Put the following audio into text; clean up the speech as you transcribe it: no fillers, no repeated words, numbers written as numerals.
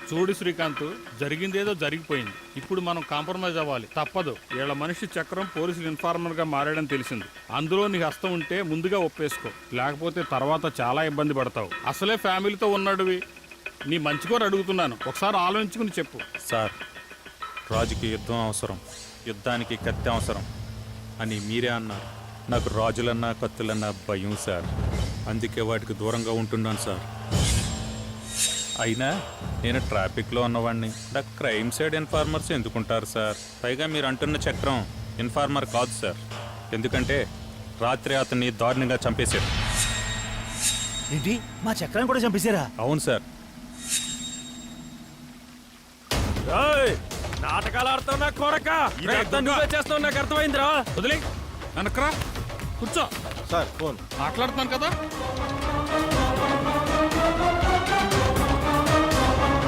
చూడు శ్రీకాంత్, జరిగిందేదో జరిగిపోయింది. ఇప్పుడు మనం కాంప్రమైజ్ అవ్వాలి, తప్పదు. వీళ్ళ మనిషి చక్రం పోలీసులు ఇన్ఫార్మర్ గా మారాడని తెలిసింది. అందులో నీకు హస్తం ఉంటే ముందుగా ఒప్పేసుకో, లేకపోతే తర్వాత చాలా ఇబ్బంది పడతావు. అసలే ఫ్యామిలీతో ఉన్నాడువి. నీ మంచి కోరి అడుగుతున్నాను, ఒకసారి ఆలోచించుకుని చెప్పు. సార్, రాజుకి యుద్ధం అవసరం, యుద్ధానికి కత్తి అవసరం అని మీరే అన్నారు. నాకు రాజులన్నా కత్తులన్నా భయం సార్, అందుకే వాటికి దూరంగా ఉంటున్నాను సార్. అయినా నేను ట్రాఫిక్లో ఉన్నవాడిని, నాకు క్రైమ్ సైడ్ ఇన్ఫార్మర్స్ ఎందుకుంటారు సార్? పైగా మీరు అంటున్న చక్రం ఇన్ఫార్మర్ కాదు సార్, ఎందుకంటే రాత్రి అతన్ని దారుణంగా చంపేశారు. ఏంటి, మా చక్రాన్ని కూడా చంపేశారా? అవును సార్. నాటకాలు ఆడుతున్నా కొడక, నువ్వే చేస్తావు, నాకు అర్థమైందిరా. వదిలే, వెనక్రా, కూర్చో. సార్ ఫోన్ మాట్లాడుతున్నాను కదా.